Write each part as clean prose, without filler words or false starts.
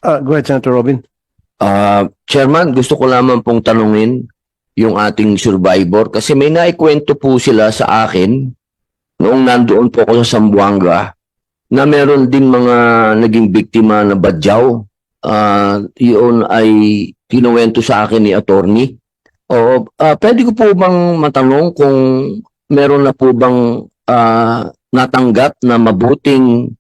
Go ahead, Senator Robin. Chairman, gusto ko lamang pong tanungin yung ating survivor kasi may naikwento po sila sa akin noong nandoon po ako sa Zamboanga na meron din mga naging biktima na badyaw. Yun ay kinuwento sa akin ni attorney. Pwede ko po bang matanong kung meron na po bang natanggap na mabuting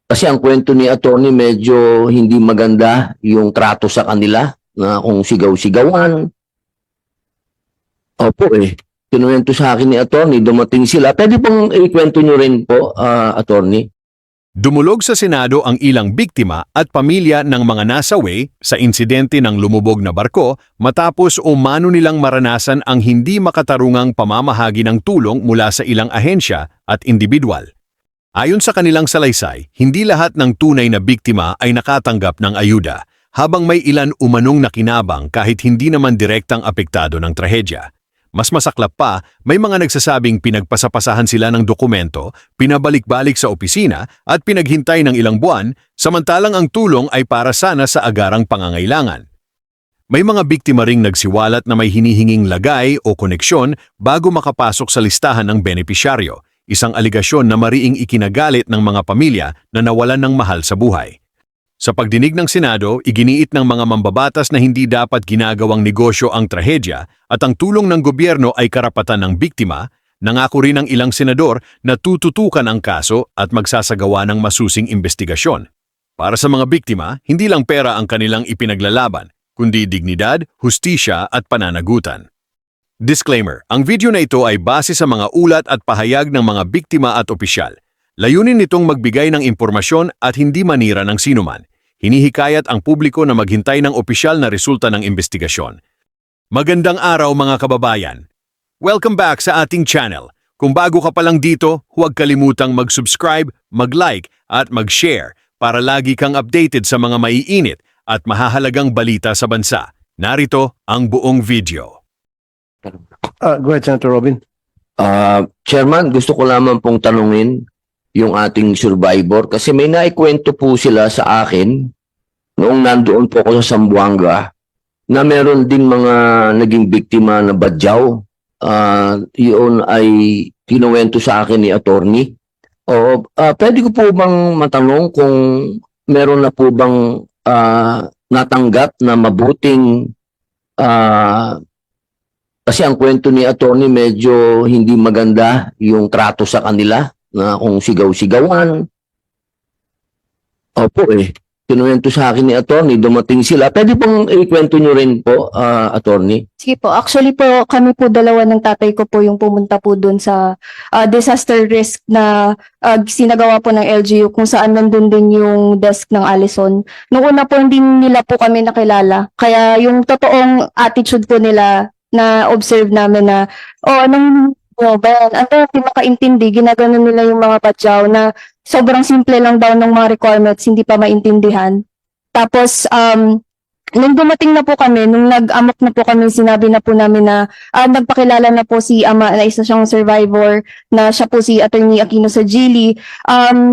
kasi ang kwento ni attorney medyo hindi maganda yung trato sa kanila na kung sigaw-sigawan. Opo kinuwento sa akin ni attorney, dumating sila. Pwede pong ikwento nyo rin po, attorney? Dumulog sa Senado ang ilang biktima at pamilya ng mga nasawi sa insidente ng lumubog na barko matapos umano nilang maranasan ang hindi makatarungang pamamahagi ng tulong mula sa ilang ahensya at individual. Ayon sa kanilang salaysay, hindi lahat ng tunay na biktima ay nakatanggap ng ayuda, habang may ilan umanong nakinabang kahit hindi naman direktang apektado ng trahedya. Mas masaklap pa, may mga nagsasabing pinagpasapasahan sila ng dokumento, pinabalik-balik sa opisina at pinaghintay ng ilang buwan, samantalang ang tulong ay para sana sa agarang pangangailangan. May mga biktima ring nagsiwalat na may hinihinging lagay o koneksyon bago makapasok sa listahan ng benepisyaryo, isang aligasyon na mariing ikinagalit ng mga pamilya na nawalan ng mahal sa buhay. Sa pagdinig ng Senado, iginiit ng mga mambabatas na hindi dapat ginagawang negosyo ang trahedya at ang tulong ng gobyerno ay karapatan ng biktima. Nangako rin ng ilang senador na tututukan ang kaso at magsasagawa ng masusing investigasyon. Para sa mga biktima, hindi lang pera ang kanilang ipinaglalaban, kundi dignidad, hustisya at pananagutan. Disclaimer, ang video na ito ay base sa mga ulat at pahayag ng mga biktima at opisyal. Layunin nitong magbigay ng impormasyon at hindi manira ng sinuman. Hinihikayat ang publiko na maghintay ng opisyal na resulta ng investigasyon. Magandang araw mga kababayan! Welcome back sa ating channel. Kung bago ka pa lang dito, huwag kalimutang mag-subscribe, mag-like at mag-share para lagi kang updated sa mga maiinit at mahahalagang balita sa bansa. Narito ang buong video. Go ahead, Senator Robin. Chairman, gusto ko lamang pong tanungin yung ating survivor kasi may naikwento po sila sa akin noong nandoon po ako sa Zamboanga na meron din mga naging biktima na badyaw. Yun ay kinuwento sa akin ni attorney. Pwede ko po bang matanong kung meron na po bang natanggap na mabuting kasi ang kwento ni attorney medyo hindi maganda yung trato sa kanila na kung sigaw-sigawan. Opo kinuwento sa akin ni attorney, dumating sila. Pwede pong ikwento nyo rin po, attorney? Sige po. Actually po, kami po dalawa ng tatay ko po yung pumunta po doon sa disaster risk na sinagawa po ng LGU kung saan nandun din yung desk ng Allison. Noong una po hindi nila po kami nakilala. Kaya yung totoong attitude po nila na observe namin na, anong hindi makaintindi, ginagano nila yung mga badyaw na sobrang simple lang daw ng mga requirements, hindi pa maintindihan. Tapos, nung dumating na po kami, nung nag-amok na po kami, sinabi na po namin na nagpakilala na po si ama na isa siyang survivor, na siya po si Attorney Aquino sa Gili.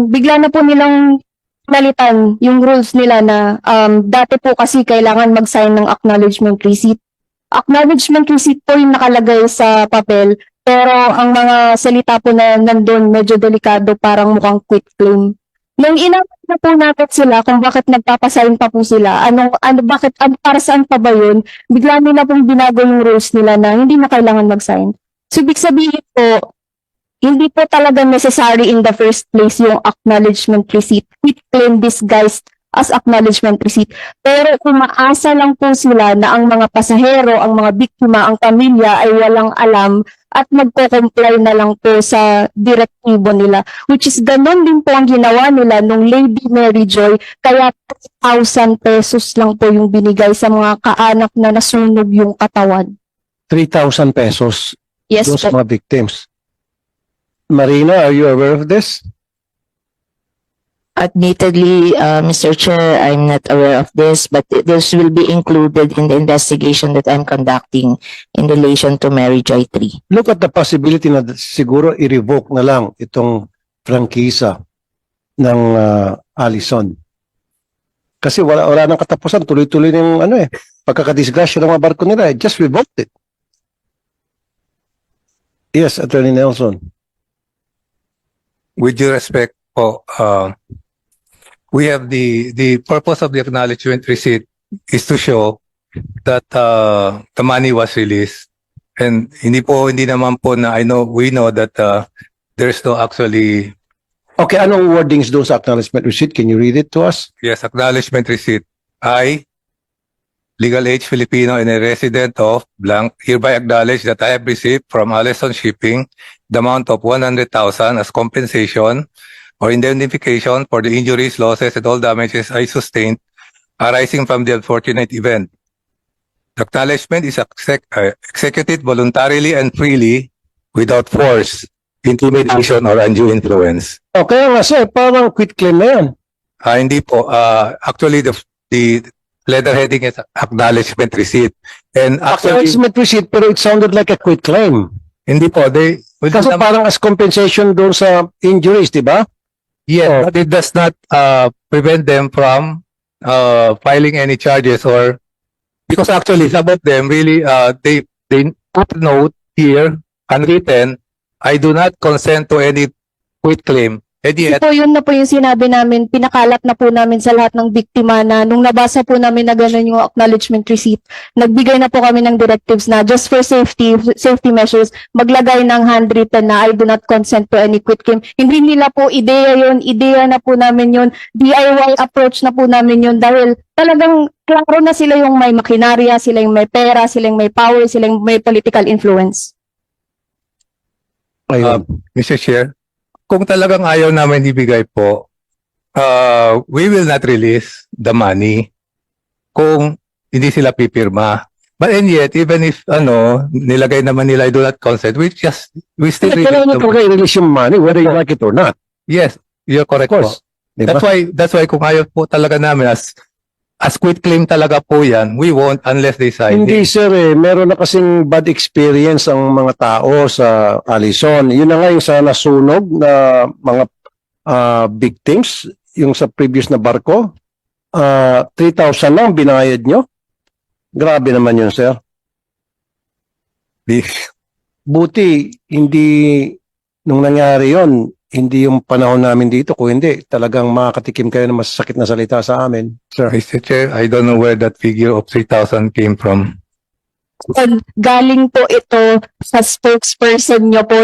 Bigla na po nilang nalitan yung rules nila na dati po kasi kailangan mag-sign ng acknowledgement receipt. Acknowledgement receipt po yung nakalagay sa papel, pero ang mga salita po na nandun medyo delikado, parang mukhang quit claim. Nung inamit na po natin sila kung bakit nagpapasign pa po sila, para saan pa ba yun, bigla nila pong binago yung rules nila na hindi na kailangan mag-sign. So, ibig sabihin po, hindi po talaga necessary in the first place yung acknowledgement receipt. Quit claim disguised as acknowledgement receipt. Pero umaasa lang po sila na ang mga pasahero, ang mga biktima, ang pamilya ay walang alam at magko-comply na lang po sa direktibo nila. Which is ganon din po ang ginawa nila nung Lady Mary Joy, kaya 3,000 pesos lang po yung binigay sa mga kaanak na nasunog yung katawan. 3,000 pesos Yes doon sa po. mga victims. Marina, are you aware of this? Admittedly, Mr. Chair, I'm not aware of this, but this will be included in the investigation that I'm conducting in relation to Mary Joy 3. Look at the possibility na siguro i-revoke na lang itong prangkisa ng Allison. Kasi wala nang katapusan, tuloy-tuloy ng pagkakadisgrasya ng mga barko nila. Just revoked it. Yes, Attorney Nelson. With due respect po, we have the purpose of the acknowledgement receipt is to show that the money was released. And hindi naman po na we know that there's no actually, Okay, anong wordings doon sa acknowledgement receipt? Can you read it to us? yes, acknowledgement receipt. I, legal age Filipino and a resident of blank, hereby acknowledge that I have received from Allison Shipping the amount of 100,000 as compensation or indemnification for the injuries, losses, and all damages I sustained arising from the unfortunate event. The acknowledgement is executed voluntarily and freely without force, intimidation, or undue influence. O, kaya nga sir, parang quit claim na yan. Hindi po. Actually, the letter heading is acknowledgement receipt. And actually, Acknowledgement receipt, pero it sounded like a quit claim. hindi po. Kasi parang as compensation doon sa injuries, di ba? Yes, but it does not prevent them from filing any charges, or because actually some of them really they put a note here unwritten, I do not consent to any quit claim. And yet, Po, yun na po yung sinabi namin, pinakalat na po namin sa lahat ng biktima na nung nabasa po namin na gano'n yung acknowledgement receipt, nagbigay na po kami ng directives na just for safety measures, maglagay ng handwritten na I do not consent to any quit claim. Hindi nila po ideya yun, ideya na po namin yun, DIY approach na po namin yun dahil talagang klaro na sila yung may makinarya, sila yung may pera, sila yung may power, sila yung may political influence. Ayun. Mr. Chair, kung talagang ayaw namin ibigay po, we will not release the money kung hindi sila pipirma. But and yet, even if nilagay naman nila I do not consent, we still release Kailangan nyo the talaga i-release yung money, whether you like it or not. Yes, you're correct Of course. po. Di ba? That's why kung ayaw po talaga namin as quit claim talaga po yan, we won't unless they sign Hindi it. sir meron na kasing bad experience ang mga tao sa Allison. Yun na nga yung sa nasunog na mga victims, yung sa previous na barko. 3,000 lang binayad nyo. Grabe naman yun sir. Buti hindi nung nangyari yon, hindi yung panahon namin dito. Kung hindi, talagang makakatikim kayo ng masasakit na salita sa amin. Sir. Mr. Chair, I don't know where that figure of 3,000 came from. Galing po ito sa spokesperson nyo po,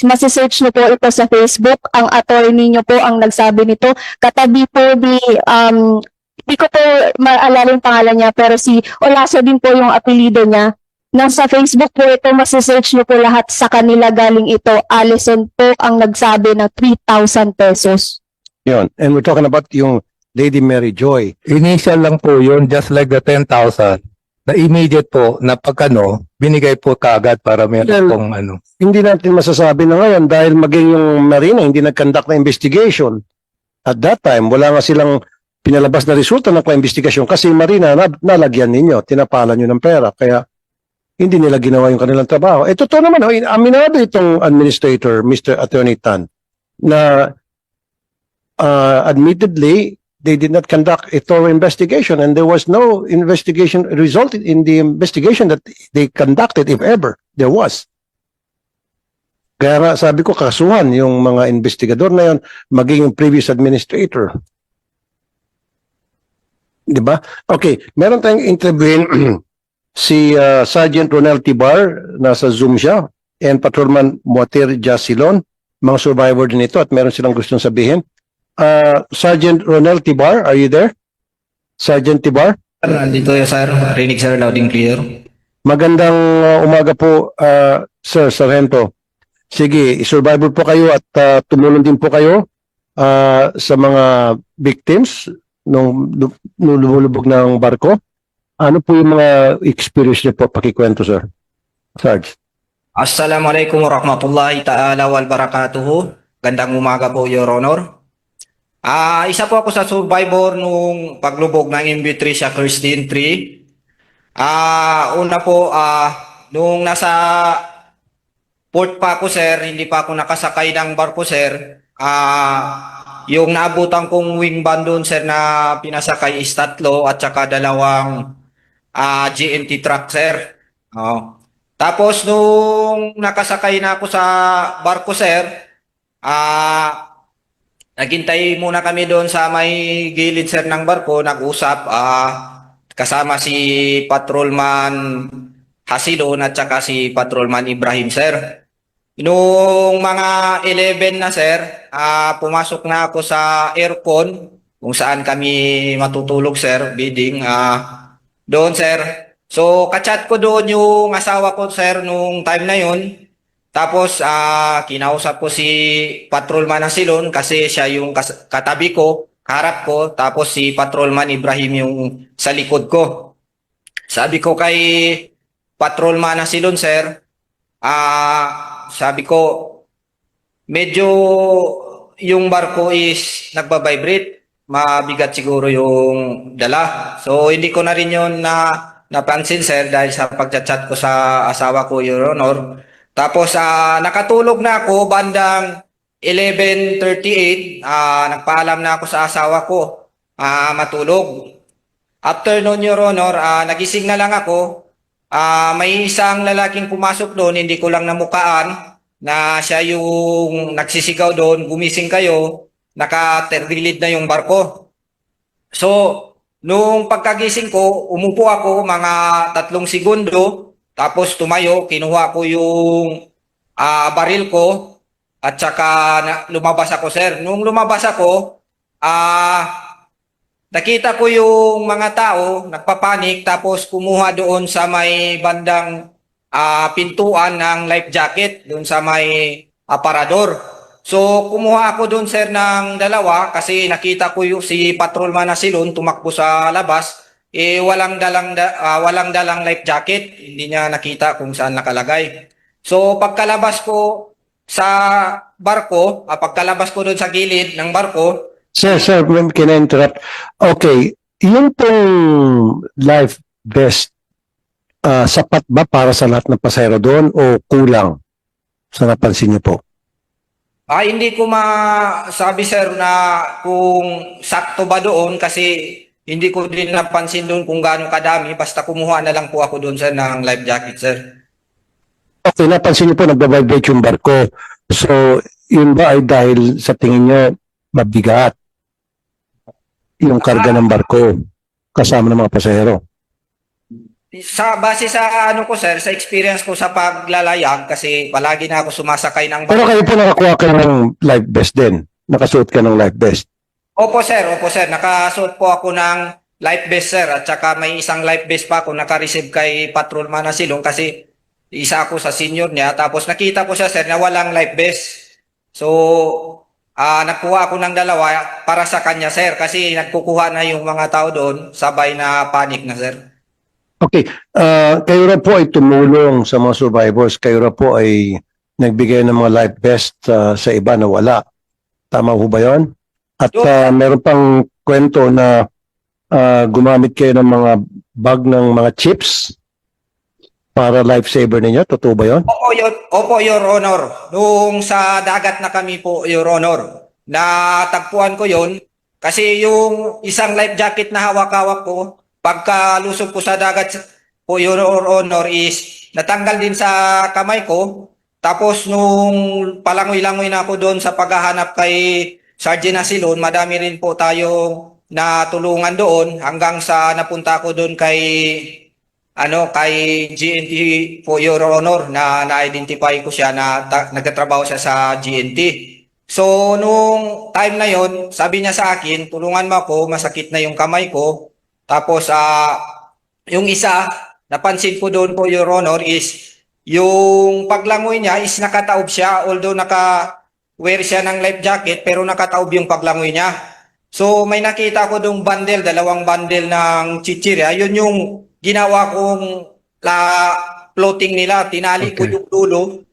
masisearch nyo po ito sa Facebook, ang attorney nyo po ang nagsabi nito, katabi po hindi ko po maalala yung pangalan niya, pero si Olaso din po yung apelido niya. Nasa Facebook po ito, masisearch nyo po lahat sa kanila galing ito. Allison po ang nagsabi na 3,000 pesos. Yun. And we're talking about yung Lady Mary Joy. Initial lang po yun, just like the 10,000. Na immediate po, na binigay po kaagad para meron pong Hindi natin masasabi na ngayon dahil maging yung Marina hindi nag-conduct na investigation. At that time, wala nga silang pinalabas na resulta ng investigasyon kasi Marina nalagyan ninyo, tinapalan nyo ng pera. Kaya hindi nila ginawa yung kanilang trabaho. Totoo naman, aminado itong administrator, Mr. Attorney Tan, na admittedly, they did not conduct a thorough investigation and there was no investigation resulted in the investigation that they conducted, if ever there was. Kaya nga sabi ko, kasuhan yung mga investigador na yun, maging yung previous administrator. Diba? Okay, meron tayong interviewin si Sergeant Ronel Tibar, nasa Zoom siya, and Patrolman Muatir Jasilon, mga survivor din ito at meron silang gustong sabihin. Sergeant Ronel Tibar, are you there? Sergeant Tibar? Nandito yun, sir. Rinig, sir. Loud and clear. Magandang umaga po, Sir Sargento. Sige, survivor po kayo at tumulong din po kayo sa mga victims nung lumulubog ng barko. Ano po yung mga experience niyo po? Pakikwento, sir. Sarge. Assalamualaikum warahmatullahi ta'ala wal barakatuhu. Gandang umaga po, Your Honor. Isa po ako sa survivor nung paglubog ng MV Tricia Christine 3. Una po, nung nasa port pa ako, sir, hindi pa ako nakasakay ng barko, sir. yung naabutan kong wing band doon, sir, na pinasakay is 3 at saka 2 GNT truck, sir. Oh. Tapos nung nakasakay na ako sa barko, sir, naghintay muna kami doon sa may gilid, sir, ng barko, nag-usap, kasama si Patrolman Hasidon at saka si Patrolman Ibrahim, sir. Noong mga 11 na, sir, pumasok na ako sa aircon kung saan kami matutulog, sir, bidding, doon, sir. So, kachat ko doon yung asawa ko, sir, nung time na yun. Tapos, kinausap ko si Patrolman Hasidon kasi siya yung katabi ko, kaharap ko, tapos si Patrolman Ibrahim yung sa likod ko. Sabi ko kay Patrolman Hasidon, sir, sabi ko, medyo yung barko is nagbabibrate, mabigat siguro yung dala. So, hindi ko na rin yun napansin, sir, dahil sa pagchat-chat ko sa asawa ko, Your Honor. Tapos, nakatulog na ako bandang 11:38, nagpaalam na ako sa asawa ko, matulog. After noon, Your Honor, nagising na lang ako. May isang lalaking pumasok doon, hindi ko lang namukaan, na siya yung nagsisigaw doon, gumising kayo, nakaterilid na yung barko. So, nung pagkagising ko, umupo ako mga 3 segundo, tapos tumayo, kinuha ko yung baril ko, at saka lumabas ako, sir. Nung lumabas ako, nakita ko yung mga tao, nagpapanik, tapos kumuha doon sa may bandang pintuan ng life jacket, doon sa may aparador. So, kumuha ako doon, sir, ng 2 kasi nakita ko yung si Patrolman Hasidon tumakbo sa labas, walang dalang life jacket, hindi niya nakita kung saan nakalagay. So, pagkalabas ko sa barko, pagkalabas ko doon sa gilid ng barko, Sir, can I interrupt? Okay, yung pong life vest, sapat ba para sa lahat ng pasahero doon o kulang sa napansin niyo po? hindi ko masabi, sir, na kung sakto ba doon kasi hindi ko din napansin doon kung gaano kadami. Basta kumuha na lang po ako doon, sir, ng life jacket, sir. Okay, napansin niyo po nagbabibrate yung barko. So, yun ba ay dahil sa tingin niyo mabigat yung karga ng barko kasama ng mga pasahero? Base sa ano ko, sir, sa experience ko sa paglalayag kasi palagi na ako sumasakay ng Pero kayo po nakakuha ka ng life vest din. Nakasuot ka ng life vest. Opo, sir. Nakasuot po ako ng life vest, sir. At saka may isang life vest pa ako naka-receive kay Patrolman Hasidon kasi isa ako sa senior niya. Tapos nakita ko siya, sir, na walang life vest. So, nakuha ako ng 2 para sa kanya, sir. Kasi nagkukuha na yung mga tao doon. Sabay na panic na, sir. Okay, kayo na po ay tumulong sa mga survivors. Kayo na po ay nagbigay ng mga life vest sa iba na wala. Tama ho ba yun? At meron pang kwento na gumamit kayo ng mga bag ng mga chips para lifesaver ninyo. Totoo ba yun? Opo, Your Honor. Nung sa dagat na kami po, Your Honor, natagpuan ko yon kasi yung isang life jacket na hawak-hawak ko, pagkalusog ko sa dagat po, Your Honor, is natanggal din sa kamay ko. Tapos nung palangoy-langoy na ako doon sa paghahanap kay Sergeant Hasidon, madami rin po tayong natulungan doon hanggang sa napunta ko doon kay GNT po, Your Honor, na na-identify ko siya na nagtatrabaho siya sa GNT. So, nung time na yon, sabi niya sa akin, tulungan mo ako, masakit na yung kamay ko. Tapos, yung isa, napansin ko doon po, Your Honor, is yung paglangoy niya is nakataob siya, although naka-wear siya ng life jacket, pero nakataob yung paglangoy niya. So, may nakita ko doong bundle, 2 bundle ng chichirya. Yun yung ginawa kong floating nila. Tinali ko yung dulo.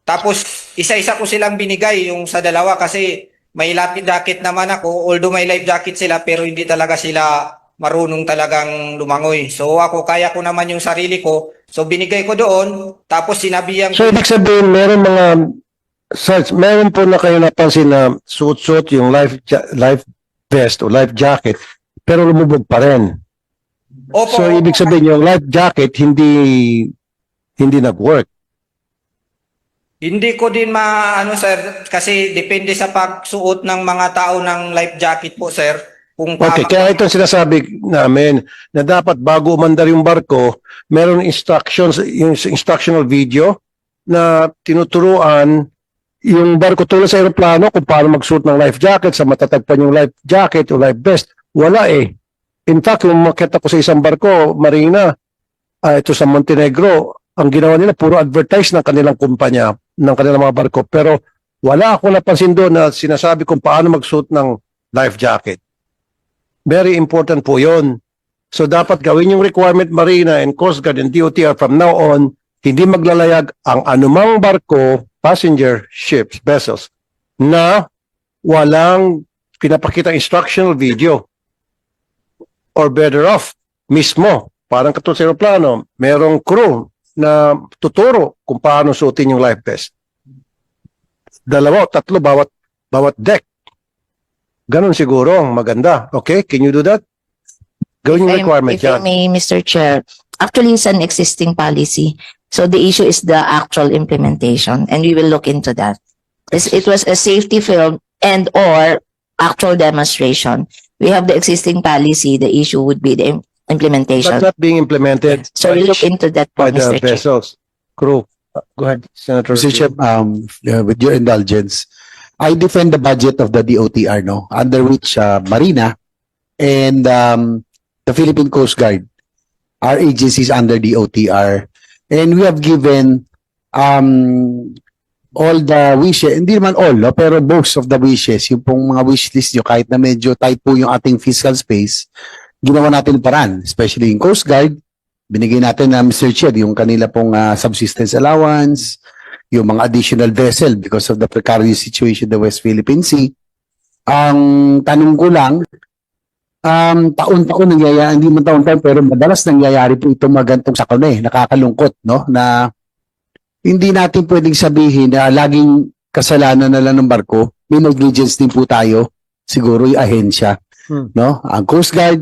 Tapos, isa-isa ko silang binigay yung sa 2 kasi may life jacket naman ako. Although may life jacket sila, pero hindi talaga sila marunong talagang lumangoy. So, ako, kaya ko naman yung sarili ko. So, binigay ko doon. Tapos, sinabihan So, ibig sabihin, meron mga Sarge, meron po na kayo napansin na suot-suot yung life vest o life jacket, pero lumubog pa rin. Opo, So, ibig sabihin yung life jacket hindi nag-work. hindi ko din maano sir kasi depende sa pagsuot ng mga tao ng life jacket po sir. Kung Okay, tama- kaya itong sinasabi namin na dapat bago umandar yung barko, meron instructions, yung instructional video na tinuturuan yung barko tulad sa aeroplano kung paano magsuot ng life jacket, sa matatagpan yung life jacket o life vest. Wala eh. In fact, kung makita ko sa isang barko, Marina, ito sa Montenegro, ang ginawa nila puro advertise ng kanilang kumpanya, ng kanilang mga barko. Pero wala akong napansin doon na sinasabi kung paano magsuot ng life jacket. Very important po yun. So dapat gawin yung requirement Marina and Coast Guard and DOTR from now on, hindi maglalayag ang anumang barko, passenger ships, vessels, na walang pinapakita instructional video. Or better off, mismo, parang katulad sa aeroplano, merong crew na tuturo kung paano suotin yung life vest. 2 o 3 bawat deck. Ganon siguro ang maganda. Okay, can you do that? Gawin yung requirement If I yan. may, Mr. Chair, actually it's an existing policy. So the issue is the actual implementation, and we will look into that. It was a safety film and or actual demonstration. We have the existing policy. The issue would be the implementation. But not being implemented So we'll look into that po, by the Mr. Chair. vessels, crew. Go ahead, Senator. Mr. Chair, with your indulgence, I defend the budget of the DOTR, no, under which Marina and the Philippine Coast Guard are agencies under DOTR, and we have given all the wishes, hindi naman all, no, pero most of the wishes, yung pong mga wish list nyo, kahit na medyo tight po yung ating fiscal space, ginawa natin paraan, especially in Coast Guard, binigay natin na Mr. Chair, yung kanila pong subsistence allowance, yung mga additional vessel because of the precarious situation in the West Philippine Sea. Ang tanong ko lang, taon-taon nangyayari, hindi man taon-taon, pero madalas nangyayari po itong mga gantong sakuna eh, nakakalungkot, no? Na hindi natin pwedeng sabihin na laging kasalanan na lang ng barko, may negligence din po tayo, siguro yung ahensya, no? Ang Coast Guard,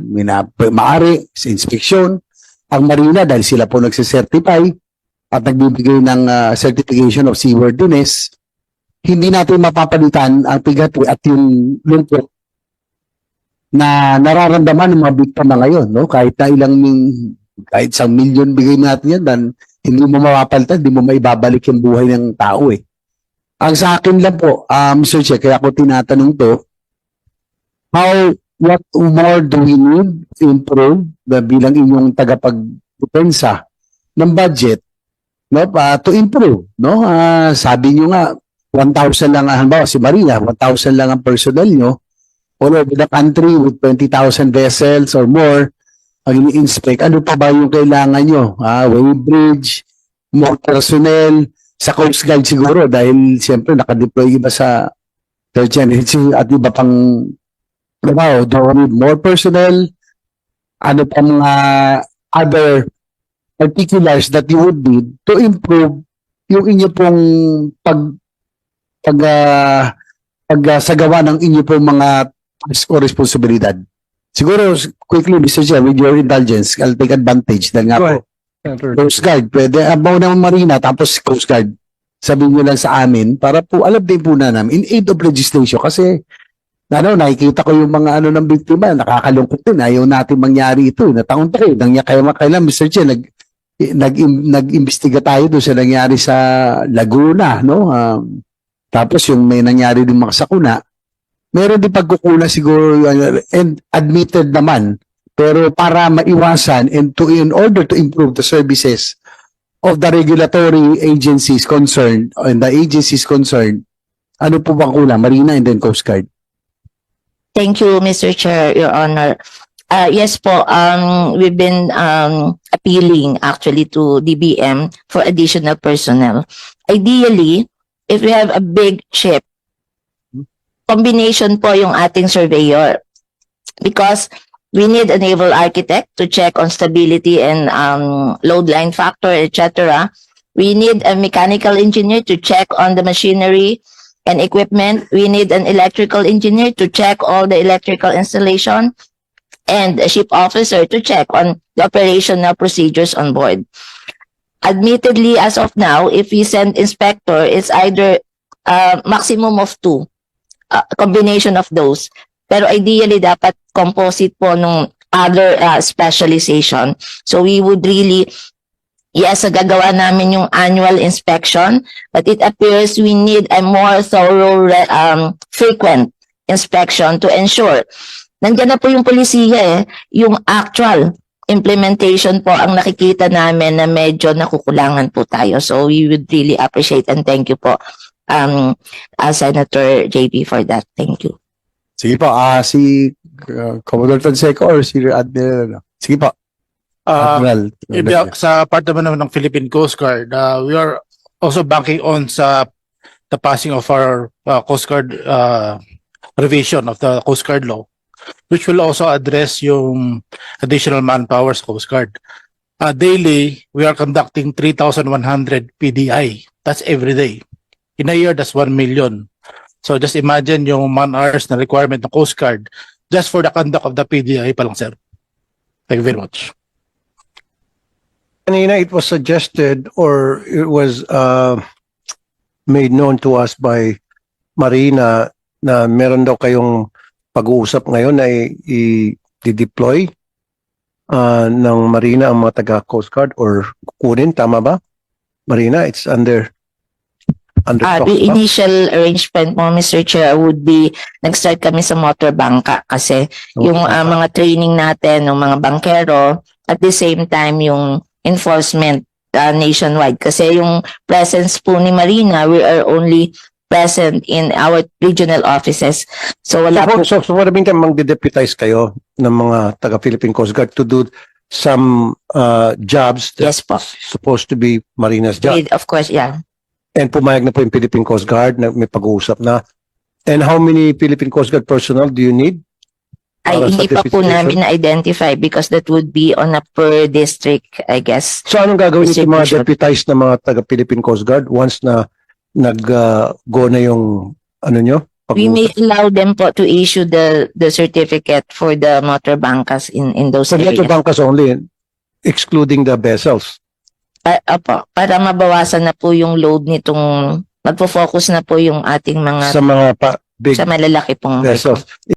maaari sa inspeksyon, ang Marina dahil sila po nagsicertify, at nagbibigay ng certification of seaworthiness, hindi natin mapapalitan ang pigat at yung lungkot na nararamdaman ng mga biktima ngayon, no? Kahit na kahit 1 million bigay natin yan, dan hindi mo mapapalitan, hindi mo maibabalik yung buhay ng tao eh. Ang sa akin lang po, Mr. Chair, kaya ako tinatanong to, what more do we need to improve bilang inyong tagapagdepensa ng budget, no, to improve, no? Sabi nyo nga 1,000 lang, halimbawa si Marina, 1,000 lang ang personnel nyo all over the country with 20,000 vessels or more ang ini-inspect. Ano pa ba yung kailangan nyo? Weighbridge, more personnel, sa Coast Guard siguro dahil siyempre nakadeploy iba sa search and rescue at iba pang trabaho. Do we need more personnel? Ano pa mga other particulars that you would need to improve yung inyo pong pagsagawa ng inyo pong mga task o responsibilidad. Siguro, quickly, Mr. Chair, with your indulgence, I'll take advantage dahil nga Go po, ahead, Senator. Coast Guard, pwede, abaw ng Marina, tapos Coast Guard, sabihin nyo lang sa amin, para po, alam din po na namin, in aid of legislation, kasi, nakikita ko yung mga ng biktima, nakakalungkot din, ayaw natin mangyari ito, na taon-taon, kailan, Mr. Chair, nag-imbestiga tayo doon sa nangyari sa Laguna, no? Tapos yung may nangyari din mga sakuna, meron din pagkukula siguro and admitted naman, pero para maiwasan and in order to improve the services of the regulatory agencies concerned and the agencies concerned, ano po bang kulang? Marina and then Coast Guard. Thank you, Mr. Chair, Your Honor. Yes po, we've been appealing actually to DBM for additional personnel. Ideally, if we have a big ship, combination po yung ating surveyor. Because we need a naval architect to check on stability and load line factor, etc. We need a mechanical engineer to check on the machinery and equipment. We need an electrical engineer to check all the electrical installation, and a ship officer to check on the operational procedures on board. Admittedly, as of now, if we send inspector, it's either maximum of 2, combination of those. Pero ideally, dapat composite po nung other specialization. So we would really, yes, gagawa namin yung annual inspection, but it appears we need a more thorough, frequent inspection to ensure. Nandiyan na po yung polisiya yung actual implementation po ang nakikita namin na medyo nakukulangan po tayo. So we would really appreciate and thank you po, Senator JB, for that. Thank you. Sige po, si Commodore Fonseca or si Admiral. Sige po. Admiral. Sa part naman ng Philippine Coast Guard, we are also banking on sa the passing of our Coast Guard revision of the Coast Guard law, which will also address yung additional manpower sa Coast Guard. Daily, we are conducting 3,100 PDI. That's every day. In a year, that's 1 million. So just imagine yung man-hours na requirement ng Coast Guard just for the conduct of the PDI pa lang, sir. Thank you very much. Kanina, it was suggested or it was made known to us by Marina na meron daw kayong pag-uusap ngayon na i-deploy ng Marina ang mga taga Coast Guard or kukunin, tama ba? Marina, it's under talk The ba? initial arrangement mo, Mr. Chair, would be nag-start kami sa motor bangka kasi yung mga training natin ng mga bankero, at the same time yung enforcement nationwide. Kasi yung presence po ni Marina, we are only present in our regional offices. So wala po. So what I mean, mag-deputize kayo ng mga taga Philippine Coast Guard to do some jobs Yes po. that's supposed to be Marina's job. Of course, yeah. And pumayag na po yung Philippine Coast Guard na may pag-uusap na. And how many Philippine Coast Guard personnel do you need? Ay, Para sa hindi pa po deputization? namin na-identify because that would be on a per district, I guess. So anong gagawin nito mga Distribution. deputized na mga taga Philippine Coast Guard once na nag-go na yung ano nyo? We may Pag-uusap? allow them po to issue the certificate for the motor bankas in those So areas. Metro Bancas only, excluding the vessels. Opo, para mabawasan na po yung load nitong, magpo-focus na po yung ating mga Sa mga big sa malalaki pong vessels.